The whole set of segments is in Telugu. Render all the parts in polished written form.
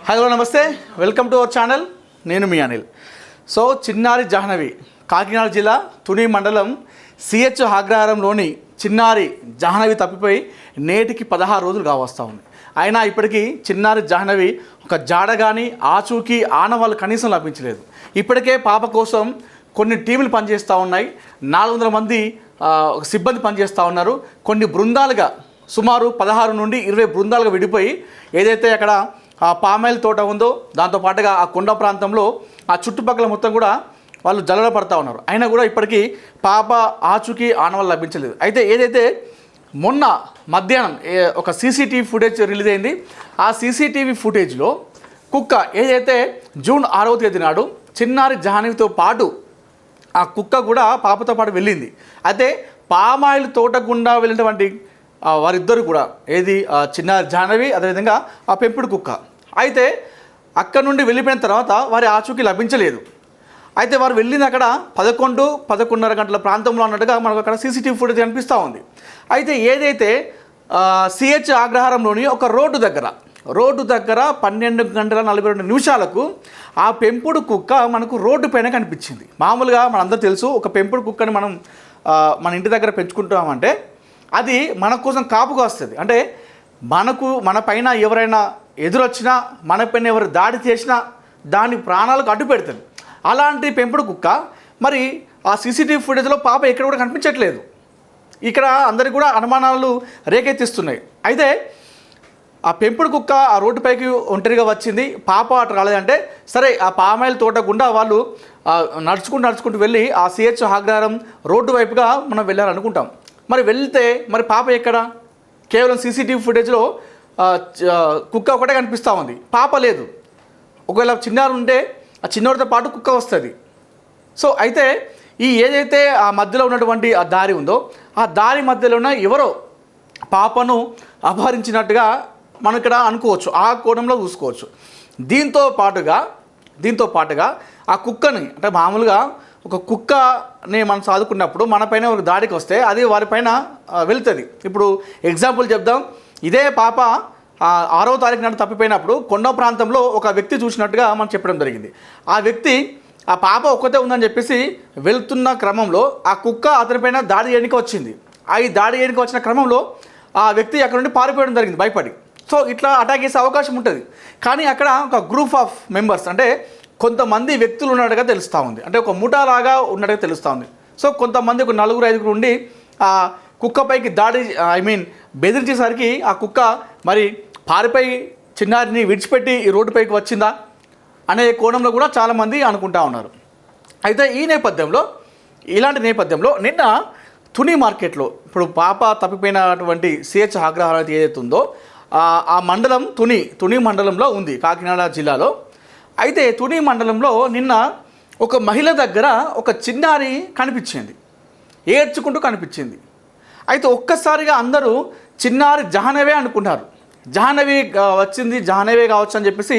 హలో నమస్తే, వెల్కమ్ టు అవర్ ఛానల్. నేను మీ అనిల్. సో చిన్నారి జాహ్నవి కాకినాడ జిల్లా తుని మండలం సిహెచ్ అగ్రహారంలోని చిన్నారి జాహ్నవి తప్పిపోయి నేటికి 16 రోజులు కావస్తూ ఉంది. అయినా ఇప్పటికీ చిన్నారి జాహ్నవి ఒక జాడ కానీ ఆచూకీ ఆనవాళ్ళు కనీసం లభించలేదు. ఇప్పటికే పాప కోసం కొన్ని టీములు పనిచేస్తూ ఉన్నాయి. 400 మంది సిబ్బంది పనిచేస్తూ ఉన్నారు. కొన్ని బృందాలుగా సుమారు 16 నుండి 20 బృందాలుగా విడిపోయి ఏదైతే అక్కడ ఆ పామాయిల్ తోట ఉందో దాంతోపాటుగా ఆ కొండ ప్రాంతంలో ఆ చుట్టుపక్కల మొత్తం కూడా వాళ్ళు జల్లడ పడుతూ ఉన్నారు. అయినా కూడా ఇప్పటికీ పాప ఆచూకీ ఆనవాళ్ళు లభించలేదు. అయితే ఏదైతే మొన్న మధ్యాహ్నం ఒక సీసీటీవీ ఫుటేజ్ రిలీజ్ అయింది. ఆ సీసీటీవీ ఫుటేజ్లో కుక్క ఏదైతే జూన్ 6వ తేదీ నాడు చిన్నారి జాహ్నవితో పాటు ఆ కుక్క కూడా పాపతో పాటు వెళ్ళింది. అయితే పామాయిల్ తోట గుండా వెళ్ళినటువంటి వారిద్దరు కూడా ఏది చిన్నారి జాహ్నవి అదేవిధంగా ఆ పెంపుడు కుక్క. అయితే అక్కడ నుండి వెళ్ళిపోయిన తర్వాత వారి ఆచూకీ లభించలేదు. అయితే వారు వెళ్ళింది అక్కడ 11-11:30 గంటల ప్రాంతంలో అన్నట్టుగా మనకు అక్కడ సీసీటీవీ ఫుటేజ్ కనిపిస్తూ ఉంది. అయితే ఏదైతే సిహెచ్ అగ్రహారంలోని ఒక రోడ్డు దగ్గర 12:42 ఆ పెంపుడు కుక్క మనకు రోడ్డు పైన కనిపించింది. మామూలుగా మనందరూ తెలుసు, ఒక పెంపుడు కుక్కని మనం మన ఇంటి దగ్గర పెంచుకుంటామంటే అది మన కోసం కాపుగా వస్తుంది. అంటే మన పైన ఎవరైనా ఎదురొచ్చినా, మన పైన ఎవరు దాడి చేసినా దాని ప్రాణాలకు అడ్డు పెడుతుంది. అలాంటి పెంపుడు కుక్క మరి ఆ సీసీటీవీ ఫుటేజ్లో పాప ఎక్కడ కూడా కనిపించట్లేదు. ఇక్కడ అందరికీ కూడా అనుమానాలు రేకెత్తిస్తున్నాయి. అయితే ఆ పెంపుడు కుక్క ఆ రోడ్డుపైకి ఒంటరిగా వచ్చింది, పాప అటు రాలేదంటే సరే ఆ పామాయిల్ తోట గుండా వాళ్ళు నడుచుకుంటూ వెళ్ళి ఆ సిహెచ్ అగ్రహారం రోడ్డు వైపుగా మనం వెళ్ళాలనుకుంటాం. మరి వెళ్తే మరి పాప ఎక్కడ? కేవలం సీసీటీవీ ఫుటేజ్లో కుక్క ఒకటే కనిపిస్తూ ఉంది, పాప లేదు. ఒకవేళ చిన్నారు ఉంటే ఆ చిన్నవాడితో పాటు కుక్క వస్తుంది. సో అయితే ఈ ఏదైతే ఆ మధ్యలో ఉన్నటువంటి ఆ దారి ఉందో ఆ దారి మధ్యలోనే ఎవరో పాపను అపహరించినట్టుగా మనం ఇక్కడ అనుకోవచ్చు, ఆ కోణంలో చూసుకోవచ్చు. దీంతో పాటుగా ఆ కుక్కని, అంటే మామూలుగా ఒక కుక్కని మనం సాదుకున్నప్పుడు మన పైన ఒక దాడికి వస్తే అది వారిపైన వెళ్తుంది. ఇప్పుడు ఎగ్జాంపుల్ చెప్దాం. ఇదే పాప 6వ తారీఖు నాడు తప్పిపోయినప్పుడు కొండ ప్రాంతంలో ఒక వ్యక్తి చూసినట్టుగా మనం చెప్పడం జరిగింది. ఆ వ్యక్తి ఆ పాప ఒక్కతే ఉందని చెప్పేసి వెళ్తున్న క్రమంలో ఆ కుక్క అతనిపైన దాడి చేయడానికి వచ్చింది. ఈ దాడి చేయడానికి వచ్చిన క్రమంలో ఆ వ్యక్తి అక్కడ నుండి పారిపోవడం జరిగింది భయపడి. సో ఇట్లా అటాక్ చేసే అవకాశం ఉంటుంది. కానీ అక్కడ ఒక గ్రూప్ ఆఫ్ మెంబర్స్, అంటే కొంతమంది వ్యక్తులు ఉన్నట్టుగా తెలుస్తూ ఉంది, అంటే ఒక ముఠాలాగా ఉన్నట్టుగా తెలుస్తూ ఉంది. సో కొంతమంది ఒక 4-5 ఉండి ఆ కుక్కపైకి బెదిరించేసరికి ఆ కుక్క మరి పారిపోయి చిన్నారిని విడిచిపెట్టి ఈ రోడ్డుపైకి వచ్చిందా అనే కోణంలో కూడా చాలామంది అనుకుంటా ఉన్నారు. అయితే ఇలాంటి నేపథ్యంలో నిన్న తుని మార్కెట్లో ఇప్పుడు పాప తప్పిపోయినటువంటి సిహెచ్ అగ్రహారం ఏదైతే ఉందో ఆ మండలం తుని మండలంలో ఉంది, కాకినాడ జిల్లాలో. అయితే తుని మండలంలో నిన్న ఒక మహిళ దగ్గర ఒక చిన్నారి కనిపించింది, ఏడ్చుకుంటూ కనిపించింది. అయితే ఒక్కసారిగా అందరూ చిన్నారి జాహ్నవే అనుకున్నారు. జాహ్నవి వచ్చింది, జాహ్నవే కావచ్చు అని చెప్పేసి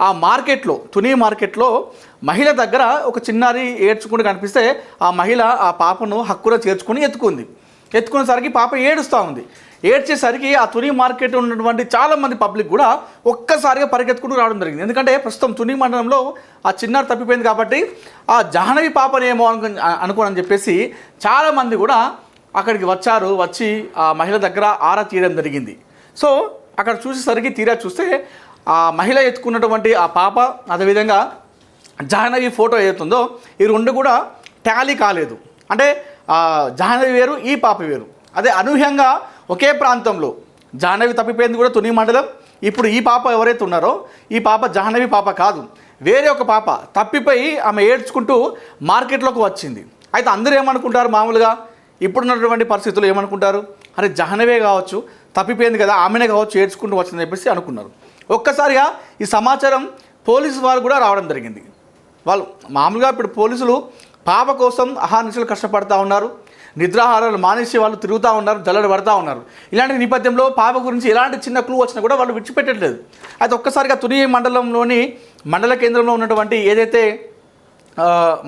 ఆ తుని మార్కెట్లో మహిళ దగ్గర ఒక చిన్నారి ఏడ్చుకుంటూ కనిపిస్తే ఆ మహిళ ఆ పాపను హక్కున చేర్చుకుని ఎత్తుకునేసరికి పాప ఏడుస్తూ ఉంది. ఏడ్చేసరికి ఆ తుని మార్కెట్ ఉన్నటువంటి చాలామంది పబ్లిక్ కూడా ఒక్కసారిగా పరిగెత్తుకుంటూ రావడం జరిగింది. ఎందుకంటే ప్రస్తుతం తుని మండలంలో ఆ చిన్నారి తప్పిపోయింది కాబట్టి ఆ జాహ్నవి పాపనేమో అనుకోని చెప్పేసి చాలామంది కూడా అక్కడికి వచ్చి ఆ మహిళ దగ్గర ఆరా తీయడం జరిగింది. సో అక్కడ తీరా చూస్తే ఆ మహిళ ఎత్తుకున్నటువంటి ఆ పాప అదేవిధంగా జాహ్నవి ఫోటో ఏదైతుందో ఈ రెండు కూడా టాలీ కాలేదు. అంటే జాహ్నవి వేరు, ఈ పాప వేరు. అదే అనూహ్యంగా ఒకే ప్రాంతంలో జాహ్నవి తప్పిపోయింది కూడా తుని మండలం. ఇప్పుడు ఈ పాప ఎవరైతే ఉన్నారో ఈ పాప జాహ్నవి పాప కాదు, వేరే ఒక పాప తప్పిపోయి ఆమె ఏడ్చుకుంటూ మార్కెట్లోకి వచ్చింది. అయితే అందరూ ఏమనుకుంటారు, మామూలుగా ఇప్పుడున్నటువంటి పరిస్థితుల్లో ఏమనుకుంటారు, అరే జాహ్నవే కావచ్చు, తప్పిపోయింది కదా, ఆమెనే కావచ్చు ఏడ్చుకుంటూ వచ్చిందని చెప్పేసి అనుకున్నారు. ఒక్కసారిగా ఈ సమాచారం పోలీసు వారు కూడా రావడం జరిగింది. వాళ్ళు మామూలుగా ఇప్పుడు పోలీసులు పాప కోసం అహర్నిశలు కష్టపడుతూ ఉన్నారు, నిద్రాహారాలు మానేసి వాళ్ళు తిరుగుతూ ఉన్నారు, జల్లెడ పడుతూ ఉన్నారు. ఇలాంటి నేపథ్యంలో పాప గురించి ఎలాంటి చిన్న క్లూ వచ్చినా కూడా వాళ్ళు విడిచిపెట్టట్లేదు. అయితే ఒక్కసారిగా తుని మండలంలోని మండల కేంద్రంలో ఉన్నటువంటి ఏదైతే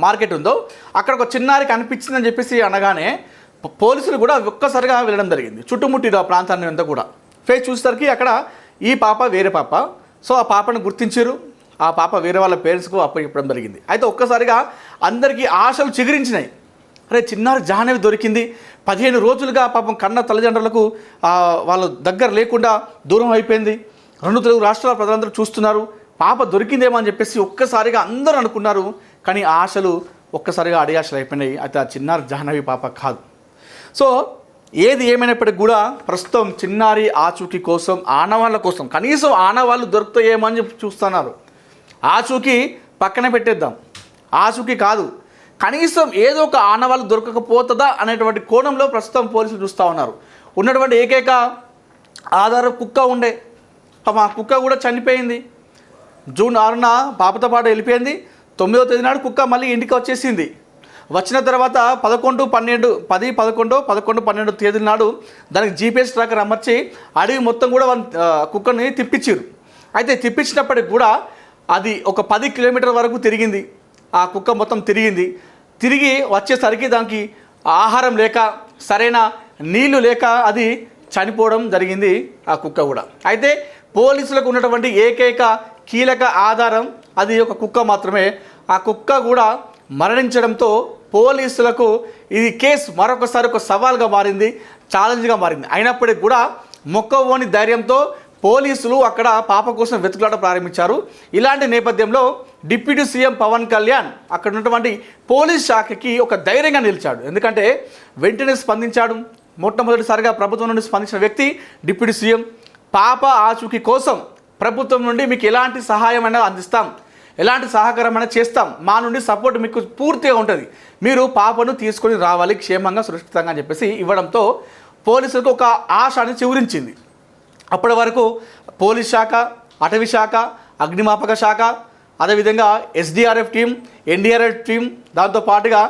మార్కెట్ ఉందో అక్కడ ఒక చిన్నారి కనిపించిందని చెప్పేసి అనగానే పోలీసులు కూడా ఒక్కసారిగా వెళ్ళడం జరిగింది. చుట్టుముట్టిరు ఆ ప్రాంతాన్ని అంతా కూడా ఫేస్ చూసేసరికి అక్కడ ఈ పాప వేరే పాప, సో ఆ పాపను గుర్తించారు. ఆ పాప వేరే వాళ్ళ పేరెంట్స్కు అప్పగిప్పడం జరిగింది. అయితే ఒక్కసారిగా అందరికీ ఆశలు చిగురించినాయి. అరే చిన్నారి జాహ్నవి దొరికింది. 15 రోజులుగా పాపం కన్న తల్లిదండ్రులకు వాళ్ళ దగ్గర లేకుండా దూరం అయిపోయింది. 2 తెలుగు రాష్ట్రాల ప్రజలందరూ చూస్తున్నారు, పాప దొరికిందేమో అని చెప్పేసి ఒక్కసారిగా అందరూ అనుకున్నారు. కానీ ఆ ఆశలు ఒక్కసారిగా అడియాశలు అయిపోయినాయి. అయితే ఆ చిన్నారి జాహ్నవి పాప కాదు. సో ఏది ఏమైనప్పటికీ కూడా ప్రస్తుతం చిన్నారి ఆచూకీ కోసం, ఆనవాళ్ళ కోసం, కనీసం ఆనవాళ్ళు దొరుకుతాయేమో అని చెప్పి చూస్తున్నారు. ఆచూకీ పక్కన పెట్టేద్దాం, ఆచూకీ కాదు, కనీసం ఏదో ఒక ఆనవాళ్ళు దొరకకపోతుందా అనేటువంటి కోణంలో ప్రస్తుతం పోలీసులు చూస్తూ ఉన్నారు. ఉన్నటువంటి ఏకైక ఆధారం కుక్క ఉండే, ఆ కుక్క కూడా చనిపోయింది. జూన్ 6న పాపతో పాటు వెళ్ళిపోయింది. 9వ తేదీ నాడు కుక్క మళ్ళీ ఇంటికి వచ్చేసింది. వచ్చిన తర్వాత 11, 12 తేదీల నాడు దానికి GPS ట్రాకర్ అమర్చి అడవి మొత్తం కూడా కుక్కని తిప్పించారు. అయితే తిప్పించినప్పటికి కూడా అది ఒక 10 కిలోమీటర్ల వరకు తిరిగింది. ఆ కుక్క మొత్తం తిరిగి వచ్చేసరికి దానికి ఆహారం లేక, సరైన నీళ్లు లేక అది చనిపోవడం జరిగింది ఆ కుక్క కూడా. అయితే పోలీసులకు ఉన్నటువంటి ఏకైక కీలక ఆధారం అది ఒక కుక్క మాత్రమే. ఆ కుక్క కూడా మరణించడంతో పోలీసులకు ఇది కేసు మరొకసారి ఒక సవాల్గా మారింది, ఛాలెంజ్గా మారింది. అయినప్పటికీ కూడా మొక్కవోని ధైర్యంతో పోలీసులు అక్కడ పాప కోసం వెతుకులాట ప్రారంభించారు. ఇలాంటి నేపథ్యంలో డిప్యూటీ సీఎం పవన్ కళ్యాణ్ అక్కడ ఉన్నటువంటి పోలీస్ శాఖకి ఒక ధైర్యంగా నిలిచాడు. ఎందుకంటే వెంటనే స్పందించాడు. మొట్టమొదటిసారిగా ప్రభుత్వం నుండి స్పందించిన వ్యక్తి డిప్యూటీ సీఎం. పాప ఆచూకీ కోసం ప్రభుత్వం నుండి మీకు ఎలాంటి సహాయమైనా అందిస్తాం, ఎలాంటి సహకారమైనా చేస్తాం, మా నుండి సపోర్ట్ మీకు పూర్తిగా ఉంటుంది, మీరు పాపను తీసుకొని రావాలి క్షేమంగా సురక్షితంగా అని చెప్పేసి ఇవ్వడంతో పోలీసులకు ఒక ఆశని చిగురించింది. అప్పటి వరకు పోలీస్ శాఖ, అటవీ శాఖ, అగ్నిమాపక శాఖ, అదేవిధంగా SDRF టీం, NDRF టీం, దాంతో పాటుగా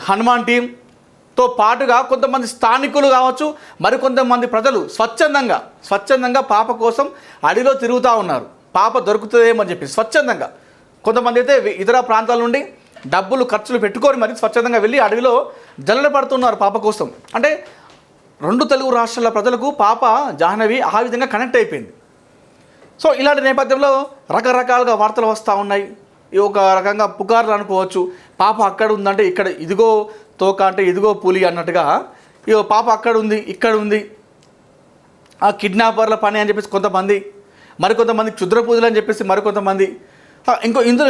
హనుమాన్ టీంతో పాటుగా కొంతమంది స్థానికులు కావచ్చు, మరికొంతమంది ప్రజలు స్వచ్ఛందంగా పాప కోసం అడవిలో తిరుగుతూ ఉన్నారు. పాప దొరుకుతుందేమని చెప్పి స్వచ్ఛందంగా. కొంతమంది అయితే ఇతర ప్రాంతాల నుండి ఖర్చులు పెట్టుకొని మరి స్వచ్ఛందంగా వెళ్ళి అడవిలో జల్లెడ పడుతున్నారు పాప కోసం. అంటే 2 తెలుగు రాష్ట్రాల ప్రజలకు పాప జాహ్నవి ఆ విధంగా కనెక్ట్ అయిపోయింది. సో ఇలాంటి నేపథ్యంలో రకరకాలుగా వార్తలు వస్తూ ఉన్నాయి. ఒక రకంగా పుకార్లు అనుకోవచ్చు. పాప అక్కడ ఉందంటే ఇక్కడ ఇదిగో తోక అంటే ఇదిగో పులి అన్నట్టుగా పాప అక్కడ ఉంది, ఇక్కడ ఉంది, ఆ కిడ్నాపర్ల పని అని చెప్పేసి కొంతమంది, మరికొంతమంది క్షుద్ర పూజలు అని చెప్పేసి మరికొంతమంది. ఇందులో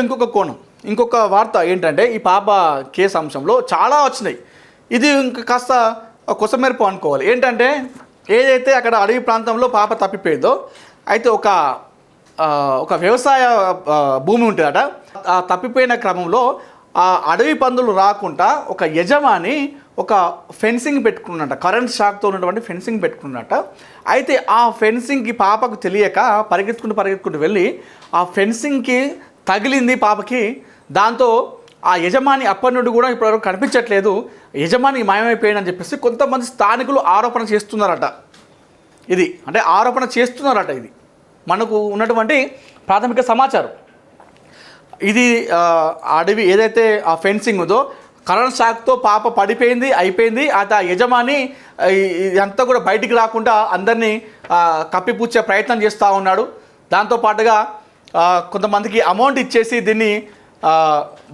ఇంకొక వార్త ఏంటంటే ఈ పాప కేసు అంశంలో చాలా వచ్చినాయి. ఇది ఇంకా కాస్త కొసమెరుపు అనుకోవాలి. ఏంటంటే ఏదైతే అక్కడ అడవి ప్రాంతంలో పాప తప్పిపోయిందో, అయితే ఒక వ్యవసాయ భూమి ఉంటుందట. ఆ తప్పిపోయిన క్రమంలో ఆ అడవి పందులు రాకుండా ఒక యజమాని ఒక ఫెన్సింగ్ పెట్టుకున్నట, కరెంట్ షాక్తో ఉన్నటువంటి ఫెన్సింగ్ పెట్టుకున్నట. అయితే ఆ ఫెన్సింగ్కి పాపకు తెలియక పరిగెత్తుకుంటూ వెళ్ళి ఆ ఫెన్సింగ్కి తగిలింది పాపకి. దాంతో ఆ యజమాని అప్పటి నుండి కూడా ఇప్పటివరకు కనిపించట్లేదు, యజమాని మాయమైపోయాడని చెప్పేసి కొంతమంది స్థానికులు ఆరోపణ చేస్తున్నారట. ఇది మనకు ఉన్నటువంటి ప్రాథమిక సమాచారం. ఇది అడవి ఏదైతే ఆ ఫెన్సింగ్ ఉందో కరెంట్ షాక్తో పాప అయిపోయింది. ఆ యజమాని ఇదంతా కూడా బయటికి రాకుండా అందరినీ కప్పిపుచ్చే ప్రయత్నం చేస్తూ ఉన్నాడు. దాంతోపాటుగా కొంతమందికి అమౌంట్ ఇచ్చేసి దీన్ని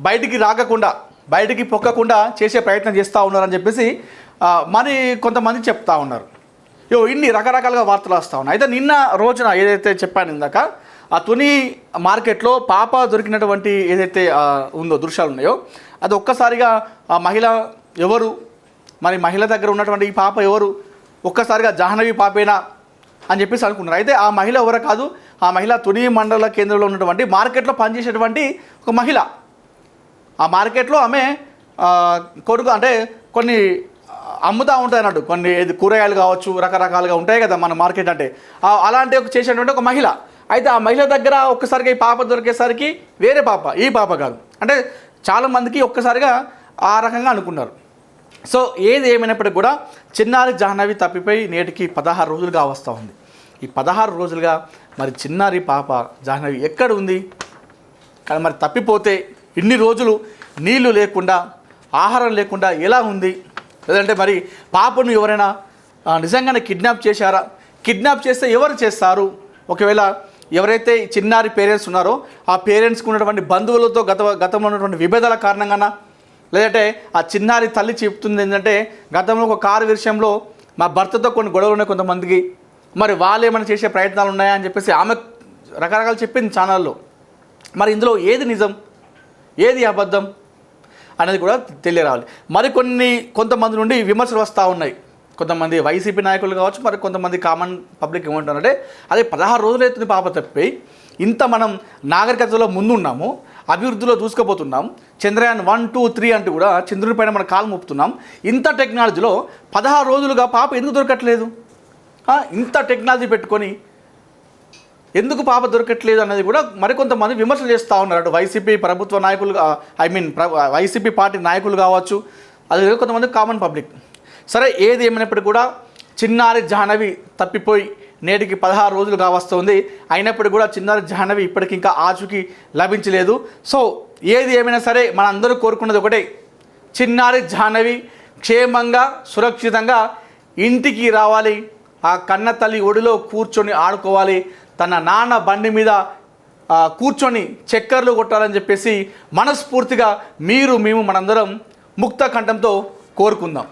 బయటికి పొక్కకుండా చేసే ప్రయత్నం చేస్తూ ఉన్నారని చెప్పేసి మరి కొంతమంది చెప్తా ఉన్నారు. ఇన్ని రకరకాలుగా వార్తలు వస్తూ ఉన్నాయి. అయితే నిన్న రోజున ఏదైతే చెప్పాను ఇందాక, ఆ తుని మార్కెట్లో పాప దొరికినటువంటి ఏదైతే ఉందో దృశ్యాలు ఉన్నాయో, అది ఒక్కసారిగా ఆ మహిళ ఎవరు, మరి మహిళ దగ్గర ఉన్నటువంటి ఈ పాప ఎవరు, ఒక్కసారిగా జాహ్నవి పాపేనా అని చెప్పేసి అనుకున్నారు. అయితే ఆ మహిళ ఎవరో కాదు, ఆ మహిళ తుని మండల కేంద్రంలో ఉన్నటువంటి మార్కెట్లో పనిచేసేటువంటి ఒక మహిళ. ఆ మార్కెట్లో ఆమె కొడుకు అంటే కొన్ని అమ్ముతూ ఉంటాయి అన్నట్టు, కొన్ని కూరగాయలు కావచ్చు, రకరకాలుగా ఉంటాయి కదా మన మార్కెట్ అంటే, అలాంటి చేసేటువంటి ఒక మహిళ. అయితే ఆ మహిళ దగ్గర ఒక్కసారిగా ఈ పాప దొరికేసరికి వేరే పాప, ఈ పాప కాదు అంటే చాలామందికి ఒక్కసారిగా ఆ రకంగా అనుకున్నారు. సో ఏది ఏమైనప్పటికీ కూడా చిన్నారి జాహ్నవి తప్పిపోయి నేటికి 16 రోజులుగా వస్తూ ఉంది. ఈ 16 రోజులుగా మరి చిన్నారి పాప జాహ్నవి ఎక్కడ ఉంది? కానీ మరి తప్పిపోతే ఇన్ని రోజులు నీళ్లు లేకుండా, ఆహారం లేకుండా ఎలా ఉంది? లేదంటే మరి పాపను ఎవరైనా నిజంగానే కిడ్నాప్ చేశారా? కిడ్నాప్ చేస్తే ఎవరు చేస్తారు? ఒకవేళ ఎవరైతే ఈ చిన్నారి పేరెంట్స్ ఉన్నారో ఆ పేరెంట్స్కి ఉన్నటువంటి బంధువులతో గతంలో ఉన్నటువంటి విభేదాల కారణంగా, లేదంటే ఆ చిన్నారి తల్లి చెప్తుంది ఏంటంటే గతంలో ఒక కారు విషయంలో మా భర్తతో కొన్ని గొడవలు ఉన్నాయి కొంతమందికి, మరి వాళ్ళు ఏమైనా చేసే ప్రయత్నాలు ఉన్నాయా అని చెప్పేసి ఆమె రకరకాలు చెప్పింది ఛానల్లో. మరి ఇందులో ఏది నిజం, ఏది అబద్ధం అనేది కూడా తెలియరావాలి. కొంతమంది నుండి విమర్శలు వస్తూ ఉన్నాయి. కొంతమంది వైసీపీ నాయకులు కావచ్చు, మరి కొంతమంది కామన్ పబ్లిక్ ఏమంటారంటే అదే 16 రోజులు అవుతుంది పాప తప్పిపోయి, ఇంత మనం నాగరికతలో ముందున్నాము, అభివృద్ధిలో దూసుకుపోతున్నాం, చంద్రయాన్ 1, 2, 3 అంటూ కూడా చంద్రుని పైన మన కాలు మోపుతున్నాం. ఇంత టెక్నాలజీలో 16 రోజులుగా పాప ఎందుకు దొరకట్లేదు? ఇంత టెక్నాలజీ పెట్టుకొని ఎందుకు పాప దొరకట్లేదు అనేది కూడా మరికొంతమంది విమర్శలు చేస్తూ ఉన్నారు. అటు వైసీపీ ప్రభుత్వ నాయకులు, వైసీపీ పార్టీ నాయకులు కావచ్చు, అది కొంతమంది కామన్ పబ్లిక్. సరే, ఏది ఏమైనప్పటికీ కూడా చిన్నారి జాహ్నవి తప్పిపోయి నేటికి 16 రోజులు కావస్తుంది. అయినప్పటికీ కూడా చిన్నారి జాహ్నవి ఇప్పటికి ఇంకా ఆచూకీ లభించలేదు. సో ఏది ఏమైనా సరే మనందరూ కోరుకున్నది ఒకటే, చిన్నారి జాహ్నవి క్షేమంగా సురక్షితంగా ఇంటికి రావాలి, ఆ కన్న తల్లి ఒడిలో కూర్చొని ఆడుకోవాలి, తన నాన్న బండి మీద కూర్చొని చక్కర్లు కొట్టాలని చెప్పేసి మనస్ఫూర్తిగా మేము మనందరం ముక్త కంఠంతో కోరుకుందాం.